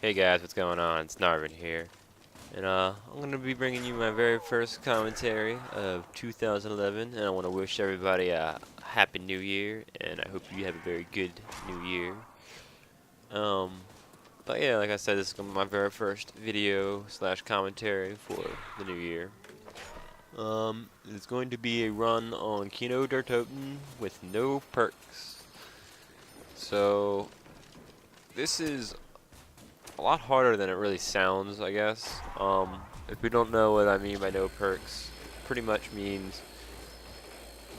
Hey guys, what's going on? It's Narvin here, and I'm gonna be bringing you my very first commentary of 2011, and I want to wish everybody a happy New Year, and I hope you have a very good New Year. Um, but yeah, like I said, this is gonna be my very first video slash commentary for the new year. It's going to be a run on Kino Der Toten with no perks. So this is a lot harder than it really sounds, I guess. If we don't know what I mean by no perks, pretty much means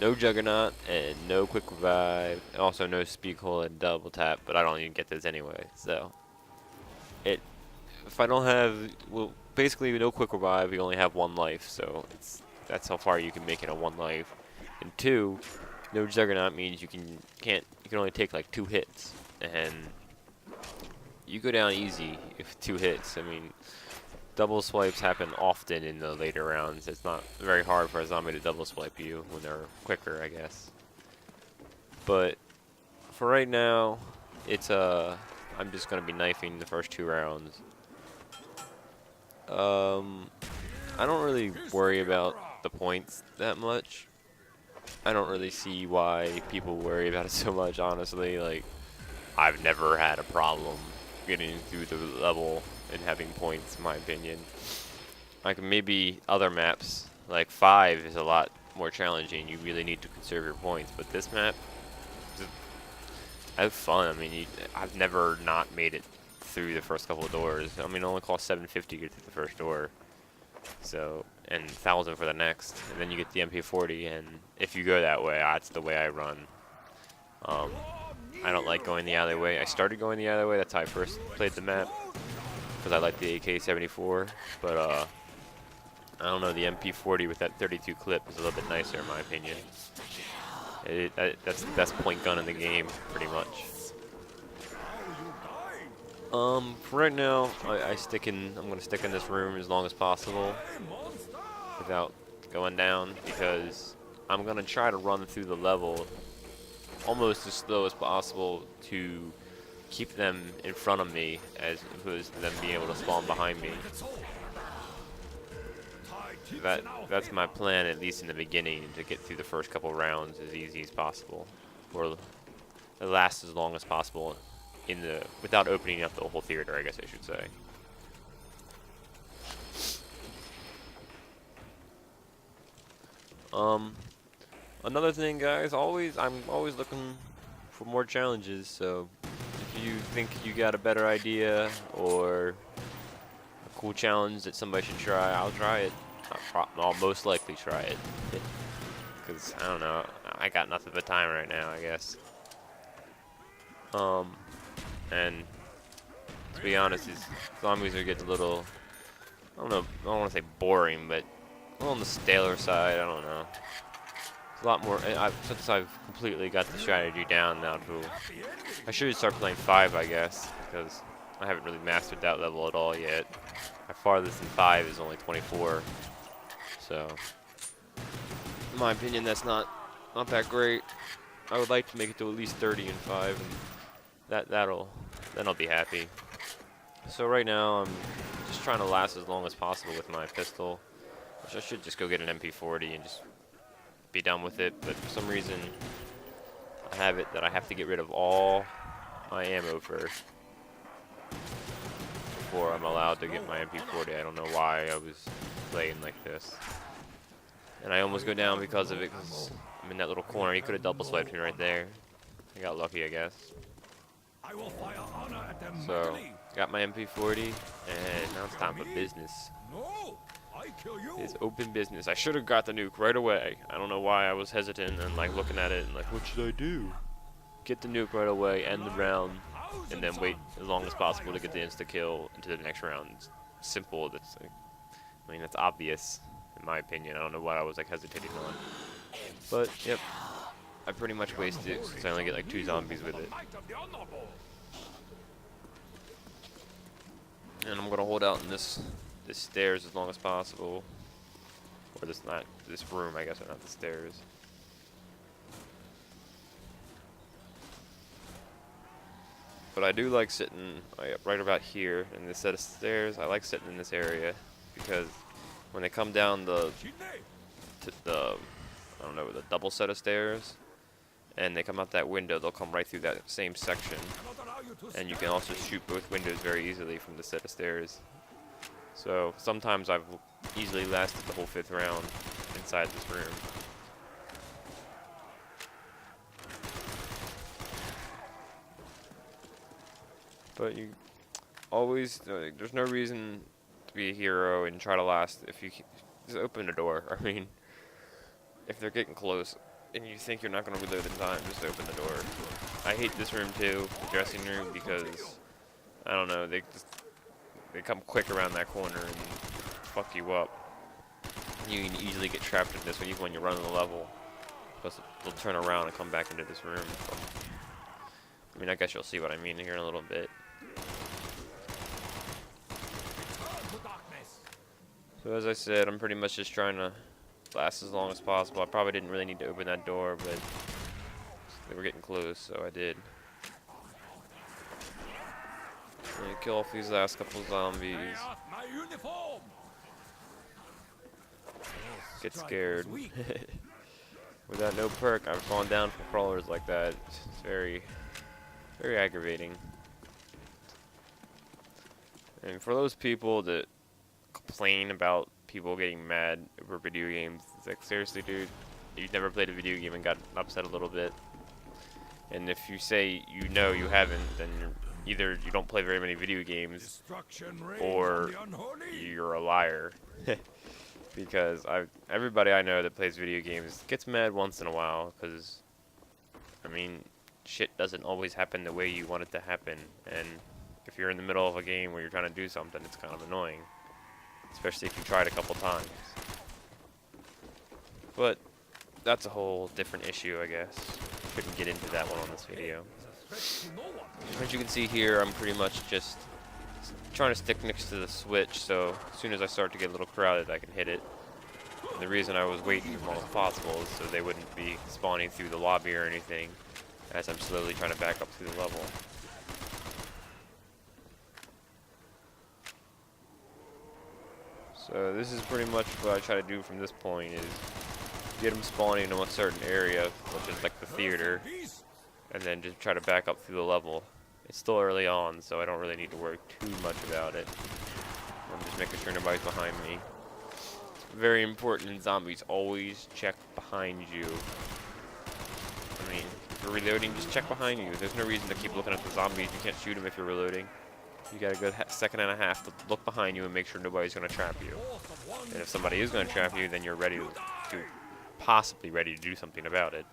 no Juggernaut and no Quick Revive, and also no Speed Hole and Double Tap, but I don't even get those anyway, so. If I don't have, well, basically no Quick Revive, we only have one life, so that's how far you can make it on one life. And two, no Juggernaut means you can only take like 2 hits, and you go down easy if 2 hits. I mean, double swipes happen often in the later rounds. It's not very hard for a zombie to double swipe you when they're quicker, I guess. But for right now, it's I'm just gonna be knifing the first 2 rounds. I don't really worry about the points that much. I don't really see why people worry about it so much, honestly. Like, I've never had a problem getting through the level and having points, in my opinion. Like, maybe other maps, like 5 is a lot more challenging. You really need to conserve your points, but this map, I have fun. I mean, I've never not made it through the first couple of doors. I mean, it only costs $7.50 to get through the first door. So, and 1,000 for the next, and then you get the MP40, and if you go that way, that's the way I run. I don't like going the alleyway. I started going the alleyway, that's how I first played the map, because I like the AK-74, but I don't know, the MP40 with that 32 clip is a little bit nicer in my opinion. That's the best point gun in the game, pretty much. For right now, I'm gonna stick in this room as long as possible without going down, because I'm gonna try to run through the level almost as slow as possible to keep them in front of me as opposed to them being able to spawn behind me. That's my plan, at least in the beginning, to get through the first couple rounds as easy as possible, or last as long as possible without opening up the whole theater, I guess I should say. Another thing, guys, I'm always looking for more challenges, so if you think you got a better idea or a cool challenge that somebody should try, I'll try it. I'll most likely try it. Because, I don't know, I got nothing but time right now, I guess. And to be honest, these zombies are getting a little, I don't know, I don't want to say boring, but a little on the staler side, I don't know. It's a lot more, since I've completely got the strategy down now I should start playing 5, I guess, because I haven't really mastered that level at all yet. My farthest in 5 is only 24, so in my opinion, that's not that great. I would like to make it to at least 30 in 5, and then I'll be happy. So right now, I'm just trying to last as long as possible with my pistol, which I should just go get an MP40 and just be done with it, but for some reason, I have it that I have to get rid of all my ammo first before I'm allowed to get my MP40. I don't know why I was playing like this. And I almost go down because of it, because I'm in that little corner. He could have double swiped me right there. I got lucky, I guess. So, got my MP40, and now it's time for business. It's open business. I should have got the nuke right away. I don't know why I was hesitant and like looking at it and like, what should I do? Get the nuke right away, end the round, and then wait as long as possible to get the insta kill into the next round. It's simple. I mean, that's obvious in my opinion. I don't know what I was like hesitating on. But yep, I pretty much wasted it since I only get like 2 zombies with it. And I'm gonna hold out in this stairs as long as possible, or this room, I guess, or not the stairs. But I do like sitting right about here in this set of stairs. I like sitting in this area because when they come down the I don't know, the double set of stairs, and they come out that window, they'll come right through that same section. And you can also shoot both windows very easily from the set of stairs. So sometimes I've easily lasted the whole 5th round inside this room. But you always, there's no reason to be a hero and try to last if you just open the door. I mean, if they're getting close and you think you're not going to reload in time, just open the door. I hate this room too, the dressing room, because I don't know, they come quick around that corner and fuck you up. You can easily get trapped in this one even when you're running the level, because they'll turn around and come back into this room. I mean, I guess you'll see what I mean here in a little bit. So as I said, I'm pretty much just trying to last as long as possible. I probably didn't really need to open that door, but they were getting close, so I did. And kill off these last couple of zombies. Get scared. Without no perk, I've gone down for crawlers like that. It's very, very aggravating. And for those people that complain about people getting mad over video games, it's like, seriously, dude, you've never played a video game and got upset a little bit. And if you say you know you haven't, then either you don't play very many video games or you're a liar. Because everybody I know that plays video games gets mad once in a while, because, I mean, shit doesn't always happen the way you want it to happen. And if you're in the middle of a game where you're trying to do something, it's kind of annoying. Especially if you try it a couple times. But that's a whole different issue, I guess. Couldn't get into that one on this video. As you can see here, I'm pretty much just trying to stick next to the switch, so as soon as I start to get a little crowded, I can hit it. And the reason I was waiting as long as possible is so they wouldn't be spawning through the lobby or anything as I'm slowly trying to back up through the level. So this is pretty much what I try to do from this point, is get them spawning in a certain area, which is like the theater, and then just try to back up through the level. It's still early on, so I don't really need to worry too much about it. I'm just making sure nobody's behind me. It's very important in zombies, always check behind you. I mean, if you're reloading, just check behind you. There's no reason to keep looking at the zombies. You can't shoot them if you're reloading. You got a good second and a half to look behind you and make sure nobody's going to trap you. And if somebody is going to trap you, then you're ready to possibly ready to do something about it.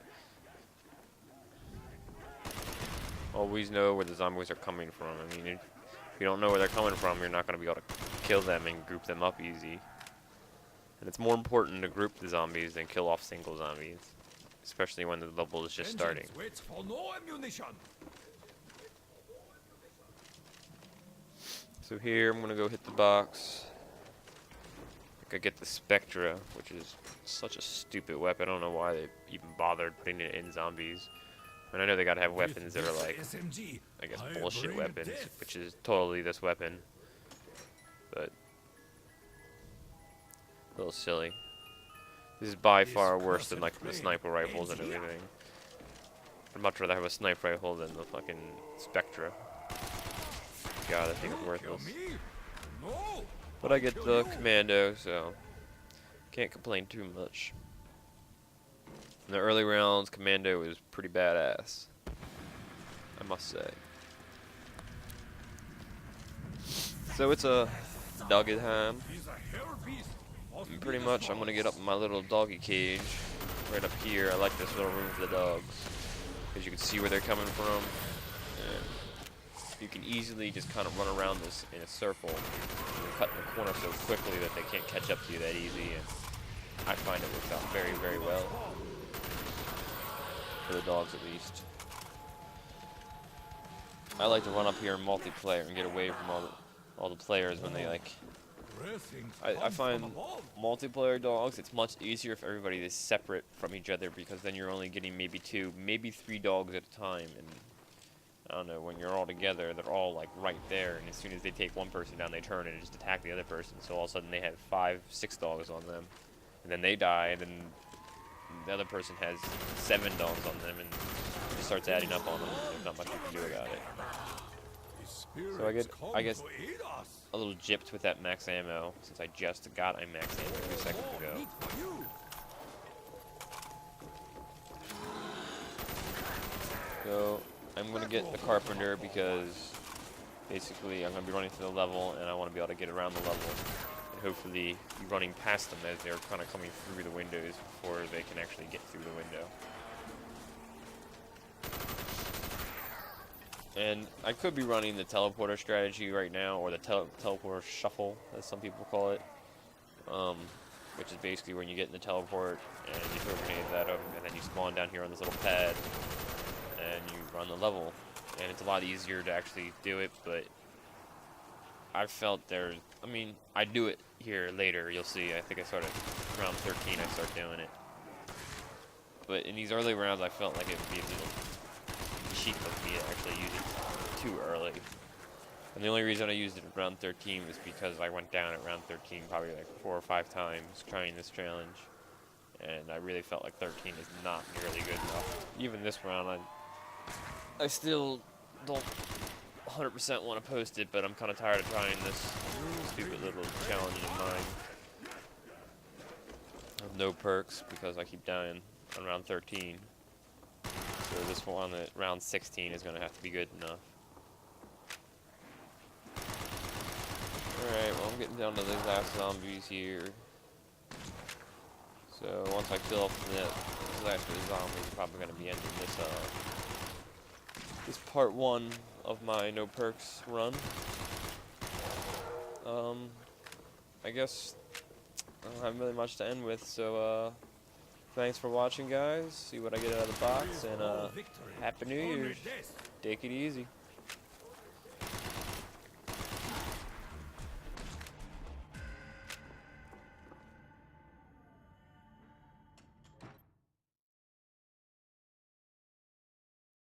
Always know where the zombies are coming from. I mean, if you don't know where they're coming from, you're not going to be able to kill them and group them up easy. And it's more important to group the zombies than kill off single zombies, especially when the level is just starting. So here, I'm going to go hit the box. I think I get the Spectra, which is such a stupid weapon. I don't know why they even bothered putting it in zombies. And I know they gotta have weapons that are like, I guess, bullshit weapons, which is totally this weapon. But a little silly. This is by far worse than like the sniper rifles and everything. I'd much rather have a sniper rifle than the fucking Spectra. God, that thing is worthless. But I get the commando, so can't complain too much. In the early rounds, commando is pretty badass, I must say. So it's a doggy time. And pretty much I'm gonna get up in my little doggy cage right up here. I like this little room for the dogs because you can see where they're coming from. And you can easily just kind of run around this in a circle and cut in the corner so quickly that they can't catch up to you that easy. And I find it works out very, very well. For the dogs, at least. I like to run up here in multiplayer and get away from all the players when they like. I find multiplayer dogs, it's much easier if everybody is separate from each other, because then you're only getting maybe 2, maybe 3 dogs at a time, and I don't know, when you're all together, they're all like right there, and as soon as they take one person down, they turn and just attack the other person. So all of a sudden they have 5, 6 dogs on them, and then they die, and then the other person has 7 dogs on them, and it just starts adding up on them. There's not much you can do about it. So I guess a little gypped with that max ammo, since I just got a max ammo 2 seconds ago. So I'm going to get the carpenter because basically I'm going to be running through the level and I want to be able to get around the level and hopefully be running past them as they're kind of coming through the windows before they can actually get through the window. And I could be running the teleporter strategy right now, or the teleporter shuffle, as some people call it, which is basically when you get in the teleport and you throw grenades at them, and then you spawn down here on this little pad, and you run the level. And it's a lot easier to actually do it, but I felt I mean, I do it here later, you'll see. I think I started round 13, I start doing it. But in these early rounds, I felt like it would be a little cheap of me to actually use it too early. And the only reason I used it at round 13 was because I went down at round 13 probably like 4 or 5 times trying this challenge. And I really felt like 13 is not nearly good enough. Even this round, I still don't 100% want to post it, but I'm kind of tired of trying this stupid little challenge of mine. I have no perks because I keep dying on round 13. So this one at round 16 is going to have to be good enough. Alright, well I'm getting down to these last zombies here. So once I kill off the last of the zombies, I'm probably going to be ending this part 1 of my no perks run. I guess I don't have really much to end with, so thanks for watching, guys. See what I get out of the box, and Happy New Year's. Take it easy.